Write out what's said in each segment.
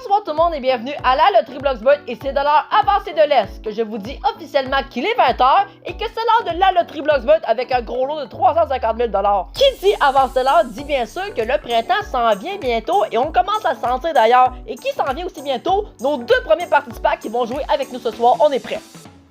Bonsoir tout le monde et bienvenue à la Loterie Bloxburg et c'est de l'heure avancée de l'Est que je vous dis officiellement qu'il est 20h et que c'est l'heure de la Loterie Bloxburg avec un gros lot de 350 000 $. Qui dit avance de l'heure dit bien sûr que le printemps s'en vient bientôt et on commence à le sentir d'ailleurs. Et qui s'en vient aussi bientôt? Nos deux premiers participants qui vont jouer avec nous ce soir, on est prêts.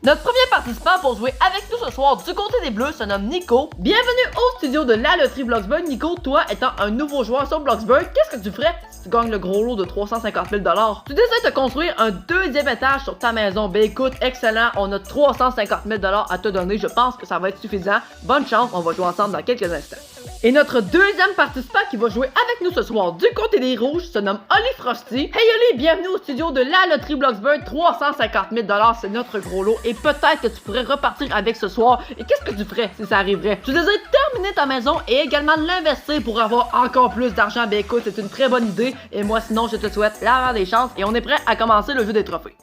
Notre premier participant pour jouer avec nous ce soir du côté des Bleus se nomme Nico. Bienvenue au studio de la Loterie Bloxburg. Nico, toi étant un nouveau joueur sur Bloxburg, qu'est-ce que tu ferais si tu gagnes le gros lot de 350 000 $? Tu désires te construire un deuxième étage sur ta maison. Ben écoute, excellent, on a 350 000 $ à te donner. Je pense que ça va être suffisant. Bonne chance, on va jouer ensemble dans quelques instants. Et notre deuxième participant qui va jouer avec nous ce soir du côté des Rouges se nomme Oli Frosty. Hey Oli, bienvenue au studio de la Loterie Bloxburg. 350 000 $, c'est notre gros lot et peut-être que tu pourrais repartir avec ce soir. Et qu'est-ce que tu ferais si ça arriverait? Tu désires terminer ta maison et également l'investir pour avoir encore plus d'argent. Ben écoute, c'est une très bonne idée et moi sinon je te souhaite la meilleure des chances et on est prêt à commencer le jeu des trophées.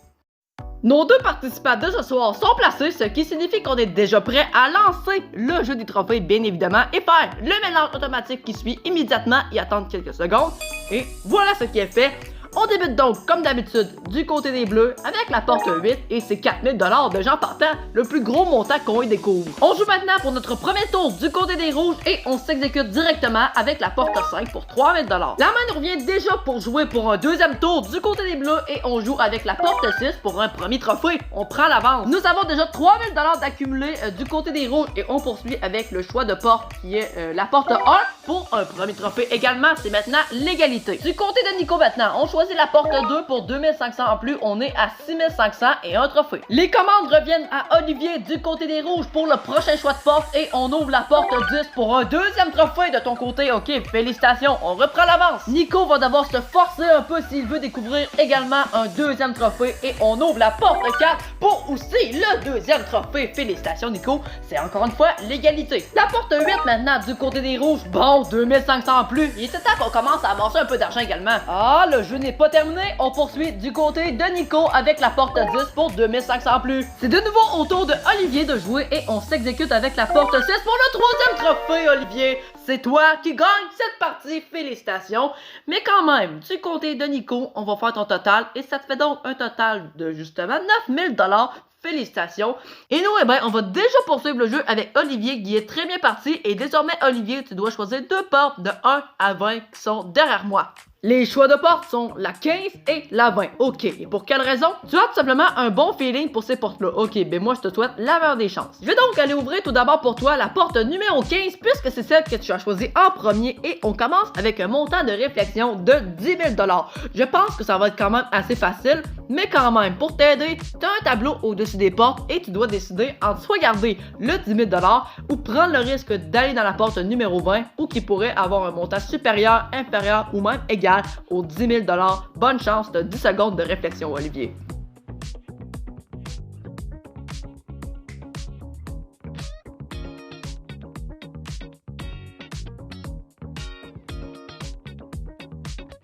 Nos deux participants de ce soir sont placés, ce qui signifie qu'on est déjà prêt à lancer le jeu des trophées, bien évidemment, et faire le mélange automatique qui suit immédiatement et attendre quelques secondes. Et voilà ce qui est fait. On débute donc, comme d'habitude, du côté des Bleus avec la porte 8 et c'est 4 000 $ de gens partant, le plus gros montant qu'on y découvre. On joue maintenant pour notre premier tour du côté des Rouges et on s'exécute directement avec la porte 5 pour 3 000 $. La main nous revient déjà pour jouer pour un deuxième tour du côté des Bleus et on joue avec la porte 6 pour un premier trophée. On prend l'avance. Nous avons déjà 3 000 $ d'accumulés du côté des Rouges et on poursuit avec le choix de porte qui est la porte 1 pour un premier trophée également. C'est maintenant l'égalité. Du côté de Nico maintenant, on choisit la porte 2 pour 2500 en plus, on est à 6500 et un trophée. Les commandes reviennent à Olivier du côté des Rouges pour le prochain choix de porte et on ouvre la porte 10 pour un deuxième trophée de ton côté. Ok, félicitations, on reprend l'avance. Nico va devoir se forcer un peu s'il veut découvrir également un deuxième trophée et on ouvre la porte 4 pour aussi le deuxième trophée. Félicitations Nico, c'est encore une fois l'égalité. La porte 8 maintenant du côté des Rouges, bon, 2500 en plus. Il était temps qu'on commence à amasser un peu d'argent également. Ah, le jeu n'est pas terminé, on poursuit du côté de Nico avec la porte 10 pour 2500 plus. C'est de nouveau au tour de Olivier de jouer et on s'exécute avec la porte 6 pour le troisième trophée. Olivier, c'est toi qui gagne cette partie, félicitations. Mais quand même, du côté de Nico, on va faire ton total et ça te fait donc un total de justement 9 000 $. Félicitations. Et nous, eh ben, on va déjà poursuivre le jeu avec Olivier qui est très bien parti. Et désormais, Olivier, tu dois choisir deux portes de 1 à 20 qui sont derrière moi. Les choix de portes sont la 15 et la 20. Ok, et pour quelle raison? Tu as tout simplement un bon feeling pour ces portes-là. Ok, ben moi je te souhaite la meilleure des chances. Je vais donc aller ouvrir tout d'abord pour toi la porte numéro 15 puisque c'est celle que tu as choisie en premier et on commence avec un montant de réflexion de 10 000 $. Je pense que ça va être quand même assez facile, mais quand même, pour t'aider, tu as un tableau au-dessus des portes et tu dois décider entre soit garder le 10 000 $ ou prendre le risque d'aller dans la porte numéro 20 ou qui pourrait avoir un montant supérieur, inférieur ou même égal aux 10 000 $. Bonne chance de 10 secondes de réflexion, Olivier.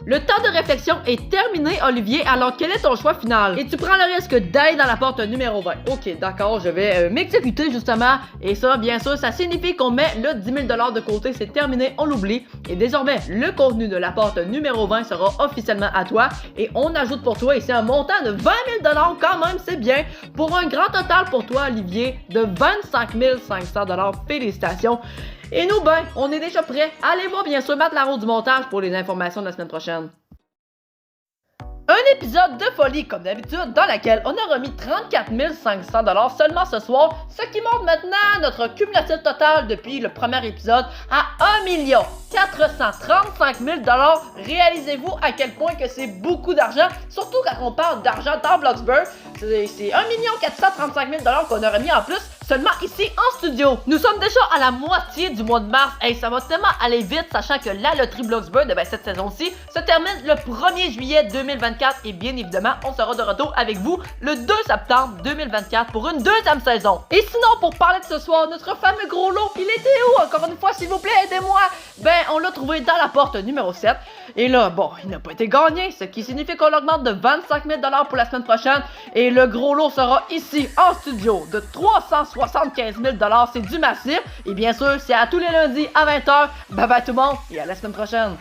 Le temps de réflexion est terminé, Olivier, alors quel est ton choix final? Et tu prends le risque d'aller dans la porte numéro 20. Ok, d'accord, je vais m'exécuter justement. Et ça, bien sûr, ça signifie qu'on met le 10 000 $ de côté, c'est terminé, on l'oublie. Et désormais, le contenu de la porte numéro 20 sera officiellement à toi. Et on ajoute pour toi ici un montant de 20 000 $, quand même, c'est bien. Pour un grand total pour toi, Olivier, de 25 500 $. Félicitations. Et nous, ben, on est déjà prêts. Allez-moi bien sûr mettre la roue du montage pour les informations de la semaine prochaine. Un épisode de folie, comme d'habitude, dans laquelle on a remis 34 500 $ seulement ce soir, ce qui montre maintenant notre cumulatif total depuis le premier épisode à 1 435 000 $. Réalisez-vous à quel point que c'est beaucoup d'argent, surtout quand on parle d'argent dans Bloxburg. C'est 1 435 000 $ qu'on a remis en plus seulement ici en studio. Nous sommes déjà à la moitié du mois de mars. Hey, ça va tellement aller vite, sachant que la Loterie Bloxburg, ben, cette saison-ci, se termine le 1er juillet 2024. Et bien évidemment, on sera de retour avec vous le 2 septembre 2024 pour une deuxième saison. Et sinon, pour parler de ce soir, notre fameux gros lot, il était où? Encore une fois, s'il vous plaît, aidez-moi. Ben, on l'a trouvé dans la porte numéro 7. Et là, bon, il n'a pas été gagné, ce qui signifie qu'on l'augmente de 25 000 $ pour la semaine prochaine. Et le gros lot sera ici, en studio, de 375 000 $. C'est du massif. Et bien sûr, c'est à tous les lundis à 20h. Bye bye tout le monde et à la semaine prochaine.